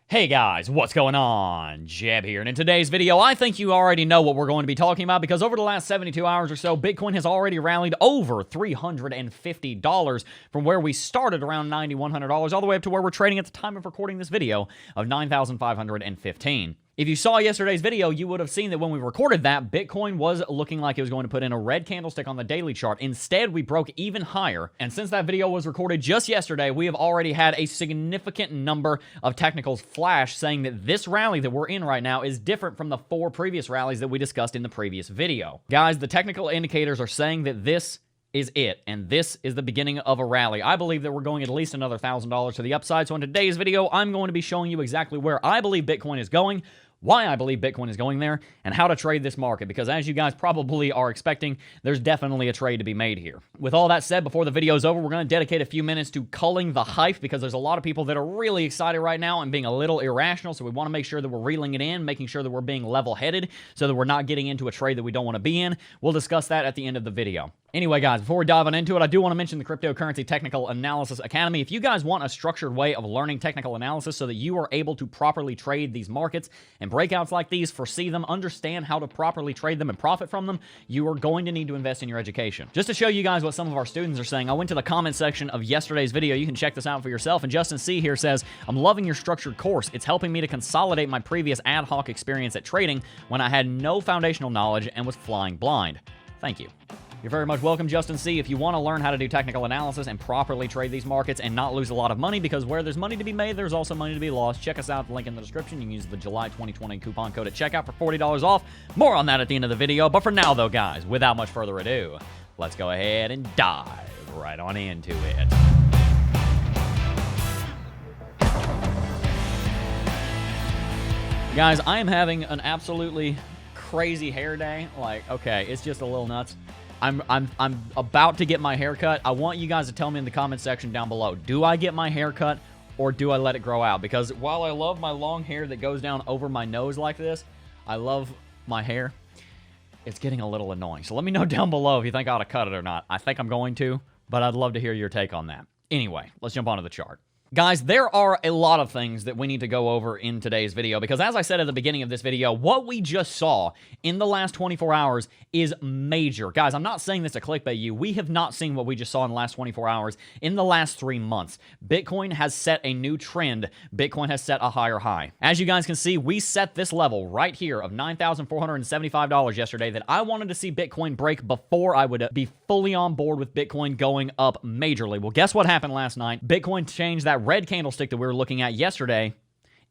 Hey guys, what's going on? Jeb here, and in today's video, I think you already know what we're going to be talking about because over the last 72 hours or so, Bitcoin has already rallied over $350 from where we started around $9,100 all the way up to where we're trading at the time of recording this video of $9,515. If you saw yesterday's video, you would have seen that when we recorded that, Bitcoin was looking like it was going to put in a red candlestick on the daily chart. Instead, we broke even higher. And since that video was recorded just yesterday, we have already had a significant number of technicals flash saying that this rally that we're in right now is different from the 4 previous rallies that we discussed in the previous video. Guys, the technical indicators are saying that this is it, and this is the beginning of a rally. I believe that we're going at least another $1,000 to the upside. So in today's video, I'm going to be showing you exactly where I believe Bitcoin is going, why I believe Bitcoin is going there, and how to trade this market, because as you guys probably are expecting, there's definitely a trade to be made here. With all that said, before the video's over, we're going to dedicate a few minutes to culling the hype, because there's a lot of people that are really excited right now and being a little irrational, so we want to make sure that we're reeling it in, making sure that we're being level-headed, so that we're not getting into a trade that we don't want to be in. We'll discuss that at the end of the video. Anyway, guys, before we dive on into it, I do want to mention the Cryptocurrency Technical Analysis Academy. If you guys want a structured way of learning technical analysis so that you are able to properly trade these markets and breakouts like these, foresee them, understand how to properly trade them and profit from them, you are going to need to invest in your education. Just to show you guys what some of our students are saying, I went to the comment section of yesterday's video. You can check this out for yourself. And Justin C. here says, I'm loving your structured course. It's helping me to consolidate my previous ad hoc experience at trading when I had no foundational knowledge and was flying blind. Thank you. You're very much welcome, Justin C. If you want to learn how to do technical analysis and properly trade these markets and not lose a lot of money, because where there's money to be made, there's also money to be lost, check us out. The link in the description. You can use the July 2020 coupon code at checkout for $40 off. More on that at the end of the video. But for now, though, guys, without much further ado, let's go ahead and dive right on into it. Guys, I am having an absolutely crazy hair day. Like, okay, it's just a little nuts. I'm about to get my hair cut. I want you guys to tell me in the comment section down below, do I get my hair cut or do I let it grow out? Because while I love my long hair that goes down over my nose like this, I love my hair, it's getting a little annoying. So let me know down below if you think I ought to cut it or not. I think I'm going to, but I'd love to hear your take on that. Anyway, let's jump onto the chart. Guys, there are a lot of things that we need to go over in today's video because as I said at the beginning of this video, what we just saw in the last 24 hours is major. Guys, I'm not saying this to clickbait you. We have not seen what we just saw in the last 24 hours in the last 3 months. Bitcoin has set a new trend. Bitcoin has set a higher high. As you guys can see, we set this level right here of $9,475 yesterday that I wanted to see Bitcoin break before I would be fully on board with Bitcoin going up majorly. Well, guess what happened last night? Bitcoin changed that red candlestick that we were looking at yesterday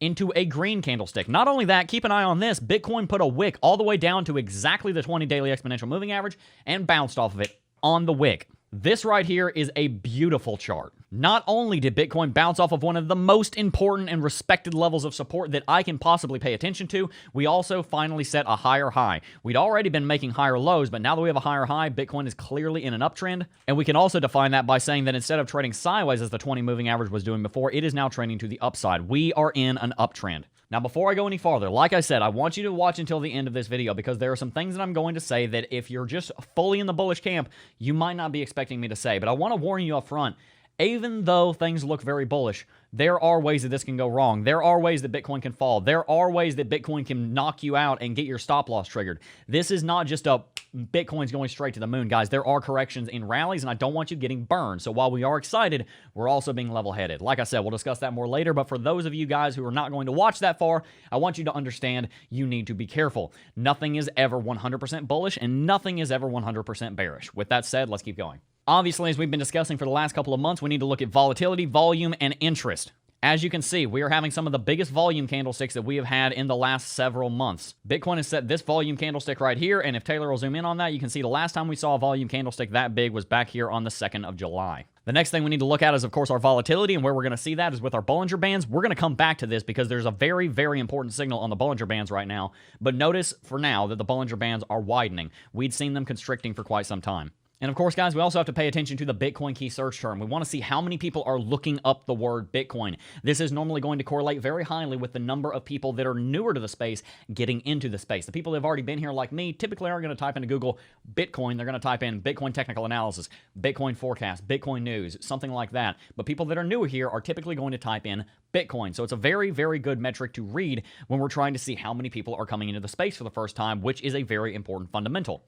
into a green candlestick. Not only that, keep an eye on this. Bitcoin put a wick all the way down to exactly the 20 daily exponential moving average and bounced off of it on the wick. This right here is a beautiful chart. Not only did Bitcoin bounce off of one of the most important and respected levels of support that I can possibly pay attention to, we also finally set a higher high. We'd already been making higher lows, but now that we have a higher high, Bitcoin is clearly in an uptrend. And we can also define that by saying that instead of trading sideways as the 20 moving average was doing before, it is now trending to the upside. We are in an uptrend. Now, before I go any farther, like I said, I want you to watch until the end of this video because there are some things that I'm going to say that if you're just fully in the bullish camp, you might not be expecting me to say. But I want to warn you up front, even though things look very bullish, there are ways that this can go wrong. There are ways that Bitcoin can fall. There are ways that Bitcoin can knock you out and get your stop loss triggered. This is not just a Bitcoin's going straight to the moon, guys. There are corrections in rallies, and I don't want you getting burned. So while we are excited, we're also being level-headed. Like I said, we'll discuss that more later, but for those of you guys who are not going to watch that far, I want you to understand you need to be careful. Nothing is ever 100% bullish, and nothing is ever 100% bearish. With that said, let's keep going. Obviously, as we've been discussing for the last couple of months, we need to look at volatility, volume, and interest. As you can see, we are having some of the biggest volume candlesticks that we have had in the last several months. Bitcoin has set this volume candlestick right here, and if Taylor will zoom in on that, you can see the last time we saw a volume candlestick that big was back here on the 2nd of July. The next thing we need to look at is, of course, our volatility, and where we're going to see that is with our Bollinger Bands. We're going to come back to this because there's a very, very important signal on the Bollinger Bands right now, but notice for now that the Bollinger Bands are widening. We'd seen them constricting for quite some time. And of course, guys, we also have to pay attention to the Bitcoin key search term. We want to see how many people are looking up the word Bitcoin. This is normally going to correlate very highly with the number of people that are newer to the space getting into the space. The people that have already been here like me typically aren't going to type into Google Bitcoin. They're going to type in Bitcoin technical analysis, Bitcoin forecast, Bitcoin news, something like that. But people that are newer here are typically going to type in Bitcoin. So it's a very, very good metric to read when we're trying to see how many people are coming into the space for the first time, which is a very important fundamental.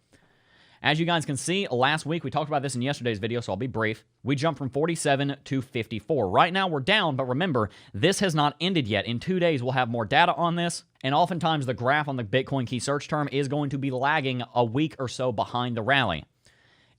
As you guys can see, last week, we talked about this in yesterday's video, so I'll be brief. We jumped from 47 to 54. Right now, we're down, but remember, this has not ended yet. In 2 days, we'll have more data on this, and oftentimes the graph on the Bitcoin key search term is going to be lagging a week or so behind the rally.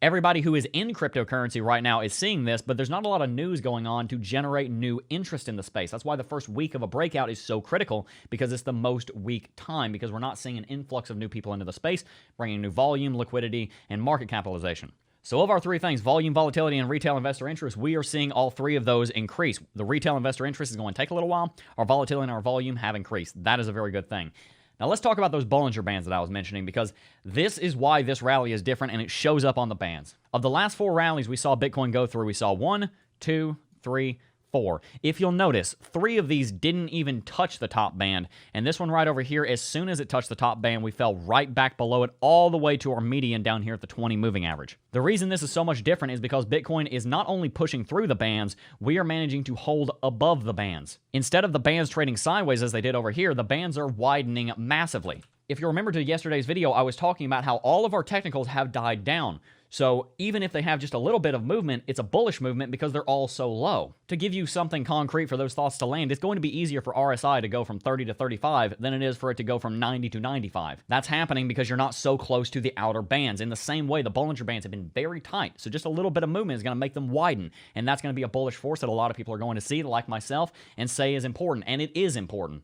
Everybody who is in cryptocurrency right now is seeing this, but there's not a lot of news going on to generate new interest in the space. That's why the first week of a breakout is so critical, because it's the most weak time, because we're not seeing an influx of new people into the space, bringing new volume, liquidity, and market capitalization. So of our three things, volume, volatility, and retail investor interest, we are seeing all three of those increase. The retail investor interest is going to take a little while. Our volatility and our volume have increased. That is a very good thing. Now let's talk about those Bollinger Bands that I was mentioning, because this is why this rally is different, and it shows up on the bands. Of the last 4 rallies we saw Bitcoin go through, we saw 1, 2, 3, 4. If you'll notice, 3 of these didn't even touch the top band, and this one right over here, as soon as it touched the top band, we fell right back below it all the way to our median down here at the 20 moving average. The reason this is so much different is because Bitcoin is not only pushing through the bands, we are managing to hold above the bands. Instead of the bands trading sideways as they did over here, the bands are widening massively. If you remember to yesterday's video, I was talking about how all of our technicals have died down. So even if they have just a little bit of movement, it's a bullish movement because they're all so low. To give you something concrete for those thoughts to land, it's going to be easier for RSI to go from 30 to 35 than it is for it to go from 90 to 95. That's happening because you're not so close to the outer bands. In the same way, the Bollinger Bands have been very tight, so just a little bit of movement is going to make them widen, and that's going to be a bullish force that a lot of people are going to see, like myself, and say is important, and it is important.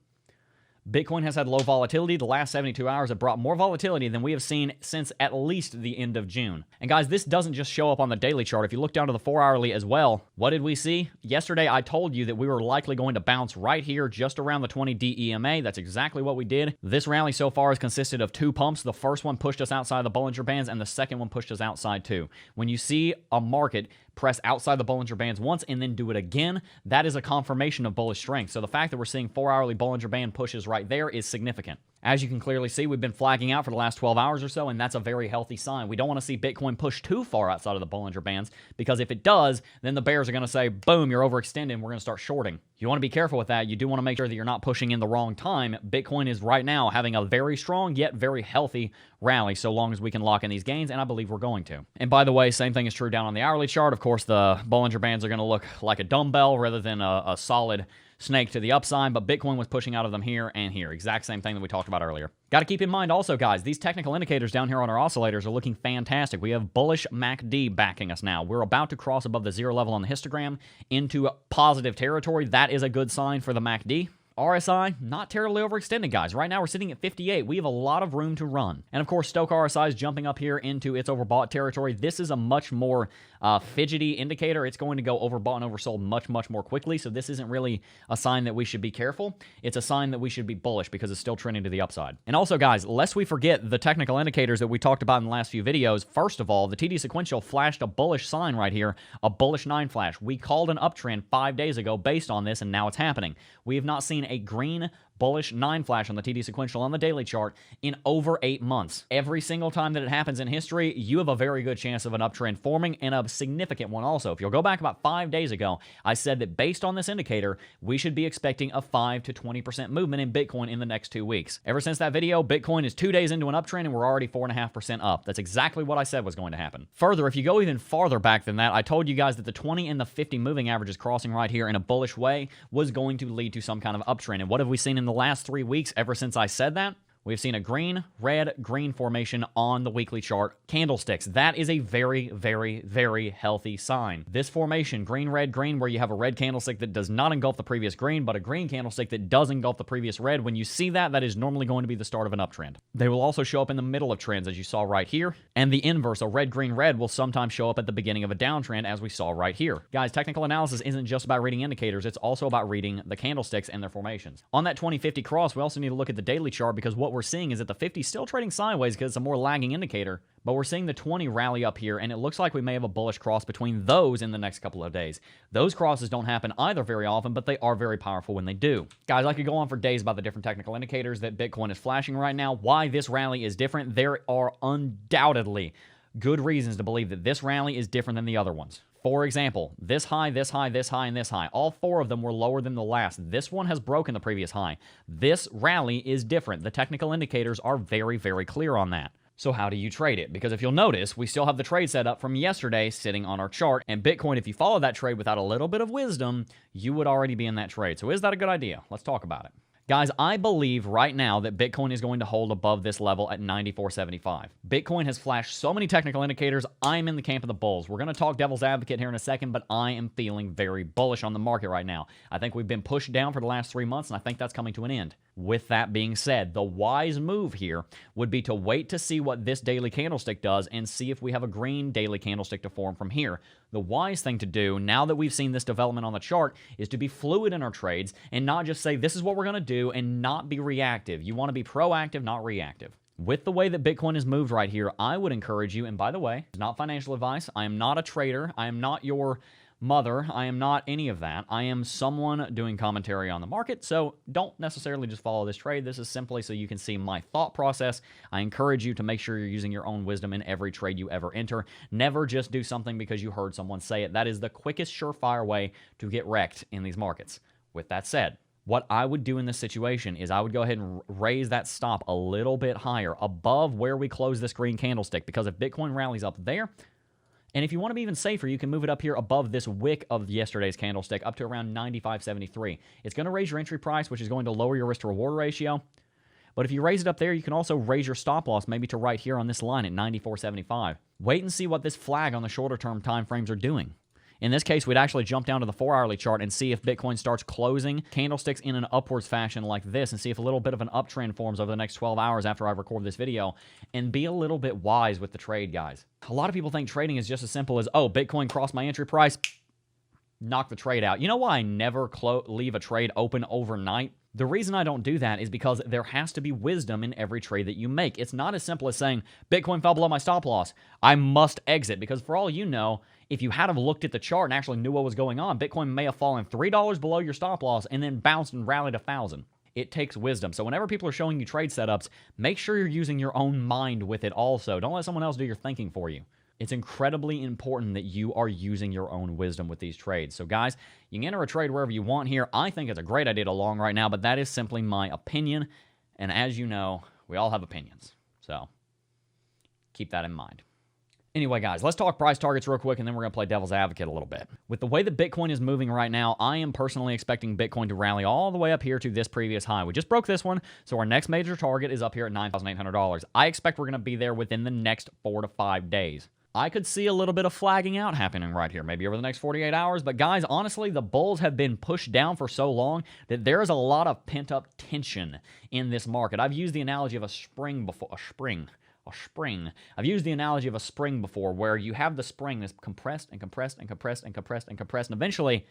Bitcoin has had low volatility. The last 72 hours have brought more volatility than we have seen since at least the end of June. And guys, this doesn't just show up on the daily chart. If you look down to the 4-hourly as well, what did we see? Yesterday, I told you that we were likely going to bounce right here just around the 20 DEMA. That's exactly what we did. This rally so far has consisted of 2 pumps. The first one pushed us outside the Bollinger Bands, and the second one pushed us outside too. When you see a market press outside the Bollinger Bands once and then do it again, that is a confirmation of bullish strength. So the fact that we're seeing 4-hourly Bollinger Band pushes right there is significant. As you can clearly see, we've been flagging out for the last 12 hours or so, and that's a very healthy sign. We don't want to see Bitcoin push too far outside of the Bollinger Bands, because if it does, then the bears are going to say, boom, you're overextended, and we're going to start shorting. You want to be careful with that. You do want to make sure that you're not pushing in the wrong time. Bitcoin is right now having a very strong yet very healthy rally, so long as we can lock in these gains, and I believe we're going to. And by the way, same thing is true down on the hourly chart. Of course, the Bollinger Bands are going to look like a dumbbell rather than a solid snake to the upside, but Bitcoin was pushing out of them here and here. Exact same thing that we talked about earlier. Got to keep in mind also, guys, these technical indicators down here on our oscillators are looking fantastic. We have bullish MACD backing us now. We're about to cross above the 0 level on the histogram into positive territory. That is a good sign for the MACD. RSI, not terribly overextended, guys. Right now, we're sitting at 58. We have a lot of room to run. And of course, Stochh RSI is jumping up here into its overbought territory. This is a much more fidgety indicator. It's going to go overbought and oversold much, much more quickly. So this isn't really a sign that we should be careful. It's a sign that we should be bullish because it's still trending to the upside. And also, guys, lest we forget the technical indicators that we talked about in the last few videos. First of all, the TD sequential flashed a bullish sign right here, a bullish 9 flash. We called an uptrend 5 days ago based on this, and now it's happening. We have not seen a green bullish 9 flash on the TD sequential on the daily chart in over 8 months. Every single time that it happens in history, you have a very good chance of an uptrend forming, and a significant one also. If you'll go back about 5 days ago, I said that based on this indicator, we should be expecting a 5 to 20% movement in Bitcoin in the next 2 weeks. Ever since that video, Bitcoin is 2 days into an uptrend, and we're already 4.5% up. That's exactly what I said was going to happen. Further, if you go even farther back than that, I told you guys that the 20 and the 50 moving averages crossing right here in a bullish way was going to lead to some kind of uptrend. And what have we seen in the last 3 weeks ever since I said that? We've seen a green, red, green formation on the weekly chart candlesticks. That is a very, very, very healthy sign. This formation, green, red, green, where you have a red candlestick that does not engulf the previous green, but a green candlestick that does engulf the previous red, when you see that, that is normally going to be the start of an uptrend. They will also show up in the middle of trends, as you saw right here, and the inverse, a red, green, red, will sometimes show up at the beginning of a downtrend, as we saw right here. Guys, technical analysis isn't just about reading indicators, it's also about reading the candlesticks and their formations. On that 2050 cross, we also need to look at the daily chart, because what we're seeing is that the 50 is still trading sideways because it's a more lagging indicator. But we're seeing the 20 rally up here, and it looks like we may have a bullish cross between those in the next couple of days. Those crosses don't happen either very often, but they are very powerful when they do. Guys, I could go on for days about the different technical indicators that Bitcoin is flashing right now. Why this rally is different, there are undoubtedly good reasons to believe that this rally is different than the other ones. For example, this high, this high, this high, and this high. All four of them were lower than the last. This one has broken the previous high. This rally is different. The technical indicators are very, very clear on that. So how do you trade it? Because if you'll notice, we still have the trade set up from yesterday sitting on our chart. And Bitcoin, if you follow that trade without a little bit of wisdom, you would already be in that trade. So is that a good idea? Let's talk about it. Guys, I believe right now that Bitcoin is going to hold above this level at 94.75. Bitcoin has flashed so many technical indicators. I'm in the camp of the bulls. We're going to talk devil's advocate here in a second, but I am feeling very bullish on the market right now. I think we've been pushed down for the last 3 months, and I think that's coming to an end. With that being said, the wise move here would be to wait to see what this daily candlestick does and see if we have a green daily candlestick to form from here. The wise thing to do, now that we've seen this development on the chart, is to be fluid in our trades and not just say, this is what we're going to do, and not be reactive. You want to be proactive, not reactive. With the way that Bitcoin has moved right here, I would encourage you, and by the way, it's not financial advice. I am not a trader. I am not your mother. I am not any of that. I am someone doing commentary on the market, so don't necessarily just follow this trade. This is simply so you can see my thought process. I encourage you to make sure you're using your own wisdom in every trade you ever enter. Never just do something because you heard someone say it. That is the quickest, surefire way to get wrecked in these markets. With that said, what I would do in this situation is I would go ahead and raise that stop a little bit higher above where we close this green candlestick, because if Bitcoin rallies up there, and if you want to be even safer, you can move it up here above this wick of yesterday's candlestick up to around 95.73. It's going to raise your entry price, which is going to lower your risk to reward ratio. But if you raise it up there, you can also raise your stop loss maybe to right here on this line at 94.75. Wait and see what this flag on the shorter term time frames are doing. In this case, we'd actually jump down to the 4-hourly chart and see if Bitcoin starts closing candlesticks in an upwards fashion like this, and see if a little bit of an uptrend forms over the next 12 hours after I record this video, and be a little bit wise with the trade, guys. A lot of people think trading is just as simple as, oh, Bitcoin crossed my entry price, knock the trade out. You know why I never leave a trade open overnight? The reason I don't do that is because there has to be wisdom in every trade that you make. It's not as simple as saying, Bitcoin fell below my stop loss, I must exit. Because for all you know, if you had have looked at the chart and actually knew what was going on, Bitcoin may have fallen $3 below your stop loss and then bounced and rallied 1,000. It takes wisdom. So whenever people are showing you trade setups, make sure you're using your own mind with it also. Don't let someone else do your thinking for you. It's incredibly important that you are using your own wisdom with these trades. So guys, you can enter a trade wherever you want here. I think it's a great idea to long right now, but that is simply my opinion. And as you know, we all have opinions. So keep that in mind. Anyway, guys, let's talk price targets real quick, and then we're going to play devil's advocate a little bit. With the way that Bitcoin is moving right now, I am personally expecting Bitcoin to rally all the way up here to this previous high. We just broke this one, so our next major target is up here at $9,800. I expect we're going to be there within the next 4 to 5 days. I could see a little bit of flagging out happening right here, maybe over the next 48 hours. But guys, honestly, the bulls have been pushed down for so long that there is a lot of pent-up tension in this market. I've used the analogy of a spring before. A spring. I've used the analogy of a spring before, where you have the spring that's compressed and compressed and compressed and compressed and compressed, and eventually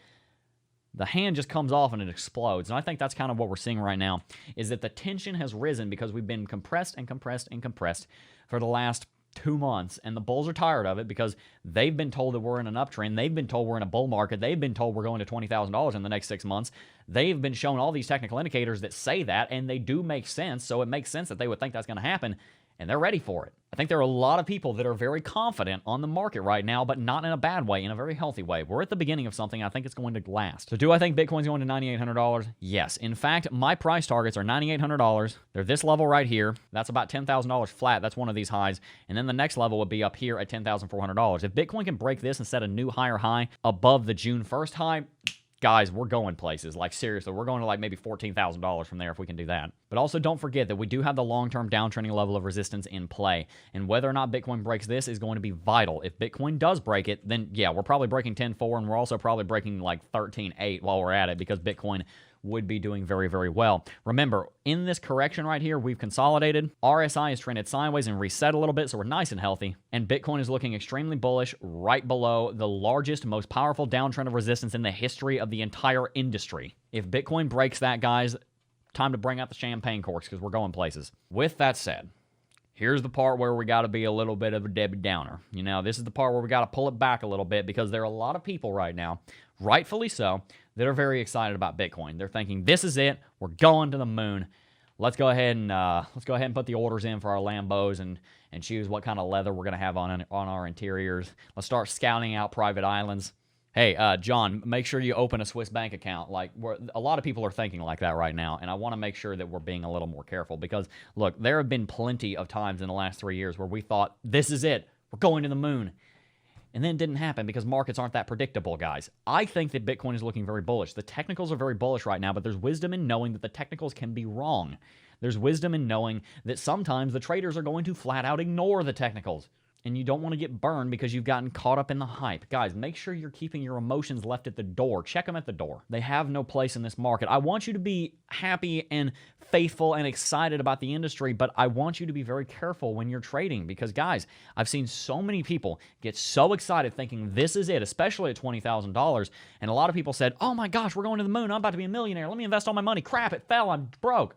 the hand just comes off and it explodes. And I think that's kind of what we're seeing right now, is that the tension has risen because we've been compressed and compressed and compressed for the last 2 months, and the bulls are tired of it because they've been told that we're in an uptrend. They've been told we're in a bull market. They've been told we're going to $20,000 in the next 6 months. They've been shown all these technical indicators that say that, and they do make sense, so it makes sense that they would think that's going to happen, and they're ready for it. I think there are a lot of people that are very confident on the market right now, but not in a bad way, in a very healthy way. We're at the beginning of something. I think it's going to last. So do I think Bitcoin's going to $9,800? Yes. In fact, my price targets are $9,800. They're this level right here. That's about $10,000 flat. That's one of these highs. And then the next level would be up here at $10,400. If Bitcoin can break this and set a new higher high above the June 1st high, guys, we're going places. Like, seriously, we're going to like maybe $14,000 from there if we can do that. But also don't forget that we do have the long-term downtrending level of resistance in play. And whether or not Bitcoin breaks this is going to be vital. If Bitcoin does break it, then yeah, we're probably breaking 10.4, and we're also probably breaking like 13.8 while we're at it, because Bitcoin would be doing very, very well. Remember, in this correction right here, we've consolidated. RSI has trended sideways and reset a little bit, so we're nice and healthy. And Bitcoin is looking extremely bullish right below the largest, most powerful downtrend of resistance in the history of the entire industry. If Bitcoin breaks that, guys, time to bring out the champagne corks because we're going places. With that said, here's the part where we got to be a little bit of a Debbie Downer. You know, this is the part where we got to pull it back a little bit because there are a lot of people right now, rightfully so, that are very excited about Bitcoin. They're thinking, this is it. We're going to the moon. Let's go ahead and put the orders in for our Lambos and choose what kind of leather we're going to have on our interiors. Let's start scouting out private islands. Hey, John, make sure you open a Swiss bank account. Like, a lot of people are thinking like that right now, and I want to make sure that we're being a little more careful because, look, there have been plenty of times in the last 3 years where we thought, this is it, we're going to the moon. And then it didn't happen because markets aren't that predictable, guys. I think that Bitcoin is looking very bullish. The technicals are very bullish right now, but there's wisdom in knowing that the technicals can be wrong. There's wisdom in knowing that sometimes the traders are going to flat out ignore the technicals. And you don't want to get burned because you've gotten caught up in the hype. Guys, make sure you're keeping your emotions left at the door. Check them at the door. They have no place in this market. I want you to be happy and faithful and excited about the industry, but I want you to be very careful when you're trading because, guys, I've seen so many people get so excited thinking this is it, especially at $20,000. And a lot of people said, oh my gosh, we're going to the moon. I'm about to be a millionaire. Let me invest all my money. Crap, it fell. I'm broke.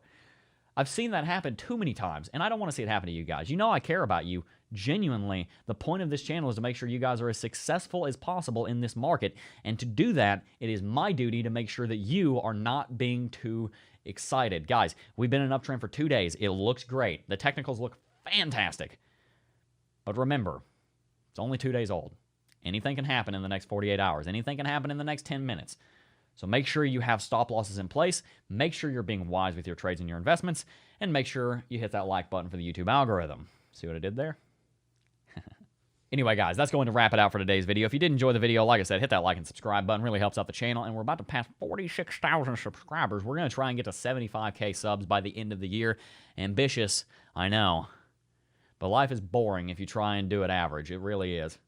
I've seen that happen too many times, and I don't want to see it happen to you guys. You know I care about you. Genuinely, the point of this channel is to make sure you guys are as successful as possible in this market, and to do that, it is my duty to make sure that you are not being too excited. Guys, we've been in an uptrend for 2 days. It looks great. The technicals look fantastic. But remember, it's only 2 days old. Anything can happen in the next 48 hours. Anything can happen in the next 10 minutes. So make sure you have stop losses in place, make sure you're being wise with your trades and your investments, and make sure you hit that like button for the YouTube algorithm. See what I did there? Anyway, guys, that's going to wrap it out for today's video. If you did enjoy the video, like I said, hit that like and subscribe button. Really helps out the channel. And we're about to pass 46,000 subscribers. We're going to try and get to 75K subs by the end of the year. Ambitious, I know. But life is boring if you try and do it average. It really is.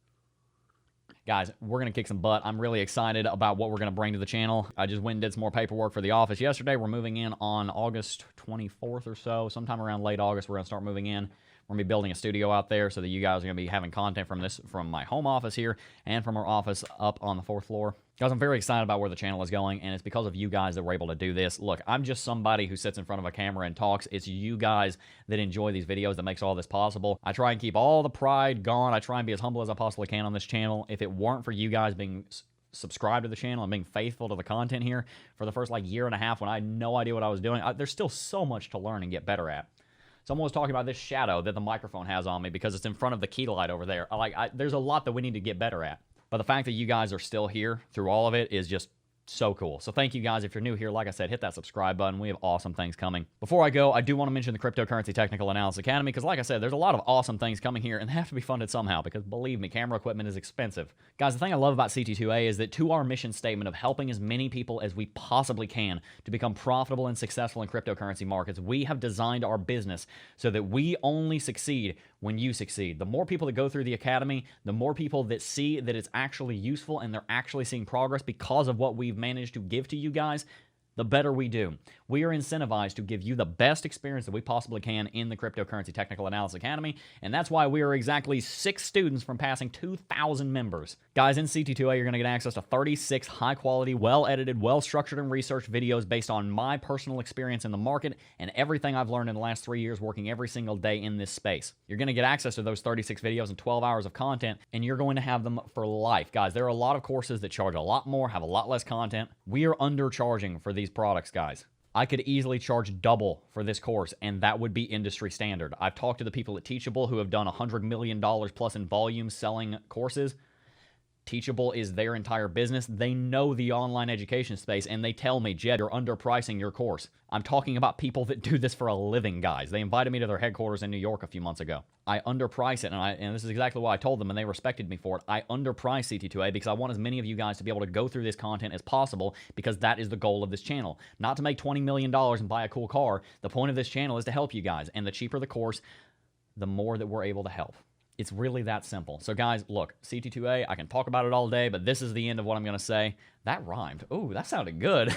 Guys, we're going to kick some butt. I'm really excited about what we're going to bring to the channel. I just went and did some more paperwork for the office yesterday. We're moving in on August 24th or so. Sometime around late August, we're going to start moving in. We're going to be building a studio out there so that you guys are going to be having content from my home office here and from our office up on the 4th floor. Guys, I'm very excited about where the channel is going, and it's because of you guys that we're able to do this. Look, I'm just somebody who sits in front of a camera and talks. It's you guys that enjoy these videos that makes all this possible. I try and keep all the pride gone. I try and be as humble as I possibly can on this channel. If it weren't for you guys being subscribed to the channel and being faithful to the content here for the first year and a half when I had no idea what I was doing, there's still so much to learn and get better at. Someone was talking about this shadow that the microphone has on me because it's in front of the key light over there. There's a lot that we need to get better at. But the fact that you guys are still here through all of it is just so cool. So thank you guys. If you're new here, like I said, hit that subscribe button. We have awesome things coming. Before I go, I do want to mention the Cryptocurrency Technical Analysis Academy because, like I said, there's a lot of awesome things coming here, and they have to be funded somehow because, believe me, camera equipment is expensive. Guys, the thing I love about CT2A is that to our mission statement of helping as many people as we possibly can to become profitable and successful in cryptocurrency markets, we have designed our business so that we only succeed when you succeed. The more people that go through the academy, the more people that see that it's actually useful and they're actually seeing progress because of what we've managed to give to you guys, the better we do. We are incentivized to give you the best experience that we possibly can in the Cryptocurrency Technical Analysis Academy, and that's why we are exactly 6 students from passing 2,000 members. Guys, in CT2A, you're going to get access to 36 high-quality, well-edited, well-structured, and researched videos based on my personal experience in the market and everything I've learned in the last 3 years working every single day in this space. You're going to get access to those 36 videos and 12 hours of content, and you're going to have them for life. Guys, there are a lot of courses that charge a lot more, have a lot less content. We are undercharging for these products, guys. I could easily charge double for this course, and that would be industry standard. I've talked to the people at Teachable who have done $100 million plus in volume selling courses. Teachable is their entire business. They know the online education space, and they tell me, Jed, you're underpricing your course. I'm talking about people that do this for a living, guys. They invited me to their headquarters in New York a few months ago. I underprice it, and this is exactly what I told them, and they respected me for it. I underprice CT2A because I want as many of you guys to be able to go through this content as possible because that is the goal of this channel. Not to make $20 million and buy a cool car. The point of this channel is to help you guys, and the cheaper the course, the more that we're able to help. It's really that simple. So guys, look, CT2A, I can talk about it all day, but this is the end of what I'm going to say. That rhymed. Ooh, that sounded good.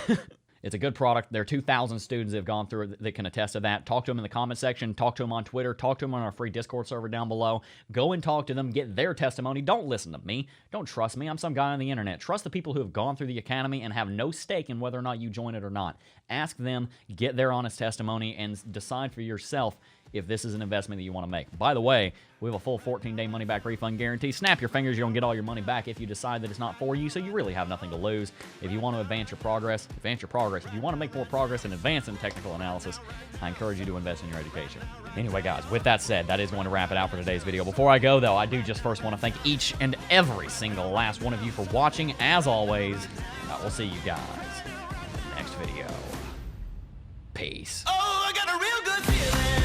It's a good product. There are 2,000 students that have gone through it that can attest to that. Talk to them in the comment section. Talk to them on Twitter. Talk to them on our free Discord server down below. Go and talk to them. Get their testimony. Don't listen to me. Don't trust me. I'm some guy on the internet. Trust the people who have gone through the academy and have no stake in whether or not you join it or not. Ask them, get their honest testimony, and decide for yourself if this is an investment that you want to make. By the way, we have a full 14-day money-back refund guarantee. Snap your fingers, you're going to get all your money back if you decide that it's not for you, so you really have nothing to lose. If you want to advance your progress. If you want to make more progress and advance in technical analysis, I encourage you to invest in your education. Anyway, guys, with that said, that is going to wrap it out for today's video. Before I go, though, I do just first want to thank each and every single last one of you for watching. As always, I will see you guys in the next video. Peace. Oh, I got a real good feeling.